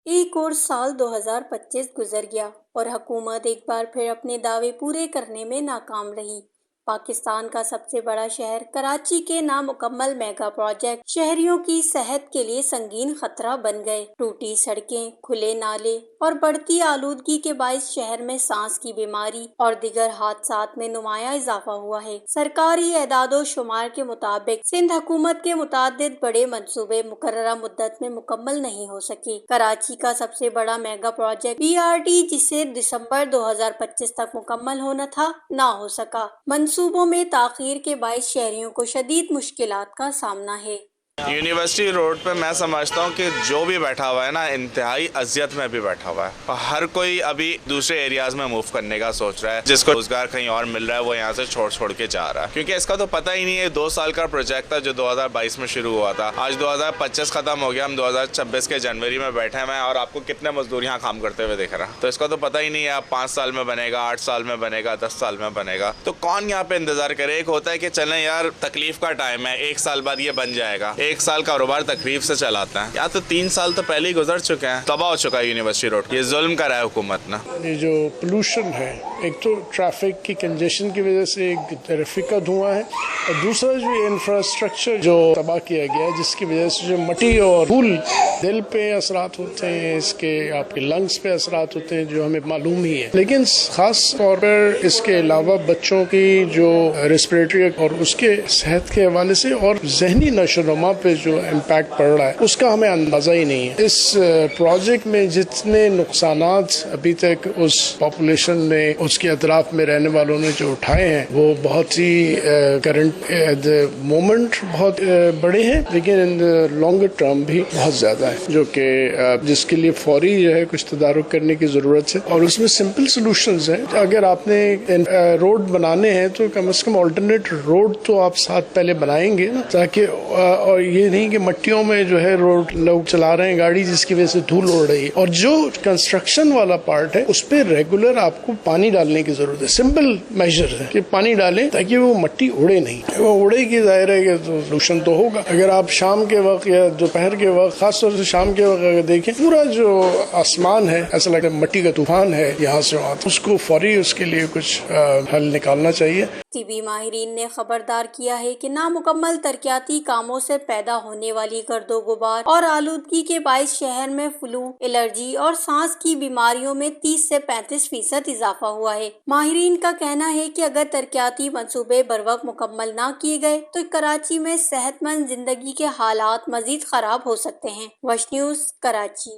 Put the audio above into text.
ایک اور سال 2025 گزر گیا اور حکومت ایک بار پھر اپنے دعوے پورے کرنے میں ناکام رہی۔ پاکستان کا سب سے بڑا شہر کراچی کے نامکمل میگا پروجیکٹ شہریوں کی صحت کے لیے سنگین خطرہ بن گئے۔ ٹوٹی سڑکیں، کھلے نالے اور بڑھتی آلودگی کے باعث شہر میں سانس کی بیماری اور دیگر حادثات میں نمایاں اضافہ ہوا ہے۔ سرکاری اعداد و شمار کے مطابق سندھ حکومت کے متعدد بڑے منصوبے مقررہ مدت میں مکمل نہیں ہو سکے۔ کراچی کا سب سے بڑا میگا پروجیکٹ PRT جسے دسمبر 2025 تک مکمل ہونا تھا، نہ ہو سکا۔ منصوبوں میں تاخیر کے باعث شہریوں کو شدید مشکلات کا سامنا ہے۔ یونیورسٹی روڈ پہ میں سمجھتا ہوں کہ جو بھی بیٹھا ہوا ہے نا، انتہائی اذیت میں بھی بیٹھا ہوا ہے۔ ہر کوئی ابھی دوسرے ایریاز میں موو کرنے کا سوچ رہا ہے۔ جس کو روزگار کہیں اور مل رہا ہے وہ یہاں سے چھوڑ کے جا رہا ہے، کیونکہ اس کا تو پتہ ہی نہیں ہے۔ 2 سال کا پروجیکٹ تھا جو 2022 میں شروع ہوا تھا، آج 2025 ختم ہو گیا، ہم 2026 کے جنوری میں بیٹھے ہیں اور آپ کو کتنے مزدور یہاں کام کرتے ہوئے دیکھ رہا ہے۔ تو اس کا تو پتہ ہی نہیں ہے اب 5 سال میں بنے گا، 8 سال میں بنے گا، 10 سال میں بنے گا۔ تو کون یہاں پہ انتظار کرے؟ ایک ہوتا ہے کہ چلیں یار تکلیف کا ٹائم ہے، 1 سال بعد یہ بن جائے گا، 1 سال کاروبار تکلیف سے چلاتے ہیں۔ یا تو 3 سال تو پہلے ہی گزر چکے ہیں، تباہ ہو چکا ہے یونیورسٹی روڈ۔ یہ ظلم کرا ہے حکومت نے۔ یہ جو پولوشن ہے، ایک تو ٹریفک کی کنجیشن کی وجہ سے ایک ٹریفک کا دھواں ہے، اور دوسرا جو انفراسٹرکچر جو تباہ کیا گیا ہے، جس کی وجہ سے جو مٹی اور دھول، دل پہ اثرات ہوتے ہیں، اس کے آپ کے لنگس پہ اثرات ہوتے ہیں، جو ہمیں معلوم ہی ہے۔ لیکن خاص طور پر اس کے علاوہ بچوں کی جو ریسپریٹری اور اس کے صحت کے حوالے سے اور ذہنی نشو و نما پہ جو امپیکٹ پڑ رہا ہے، اس کا ہمیں اندازہ ہی نہیں ہے۔ اس پروجیکٹ میں جتنے نقصانات ابھی تک اس پاپولیشن نے، اس کے اطراف میں رہنے والوں نے جو اٹھائے ہیں، وہ بہت ہی کرنٹ مومنٹ بہت بڑے ہیں، لیکن ان لانگر ٹرم بھی بہت زیادہ ہے، جو کہ جس کے لیے فوری جو ہے کچھ تدارک کرنے کی ضرورت ہے۔ اور اس میں سمپل سولوشنز ہیں۔ اگر آپ نے روڈ بنانے ہیں تو کم از کم آلٹرنیٹ روڈ تو آپ ساتھ پہلے بنائیں گے نا، تاکہ اور یہ نہیں کہ مٹیوں میں جو ہے روڈ لوگ چلا رہے ہیں گاڑی، جس کی وجہ سے دھول اڑ رہی ہے۔ اور جو کنسٹرکشن والا پارٹ ہے، اس پہ ریگولر آپ کو پانی ڈالنے کی ضرورت ہے۔ سمپل میجر ہے کہ پانی ڈالیں تاکہ وہ مٹی اڑے نہیں۔ وہ اڑے گی، ظاہر ہے کہ پولوشن تو ہوگا۔ اگر آپ شام کے وقت یا دوپہر کے وقت، خاص طور سے شام کے وقت اگر دیکھیں، پورا جو آسمان ہے ایسا لگتا ہے مٹی کا طوفان ہے یہاں سے وہاں۔ اس کو فوری اس کے لیے کچھ حل نکالنا چاہیے۔ طبی ماہرین نے خبردار کیا ہے کہ نامکمل ترقیاتی کاموں سے پیدا ہونے والی گرد و غبار اور آلودگی کے باعث شہر میں فلو، الرجی اور سانس کی بیماریوں میں 30 سے 35% اضافہ ہوا ہے۔ ماہرین کا کہنا ہے کہ اگر ترقیاتی منصوبے بروقت مکمل نہ کیے گئے تو کراچی میں صحت مند زندگی کے حالات مزید خراب ہو سکتے ہیں۔ وش نیوز، کراچی۔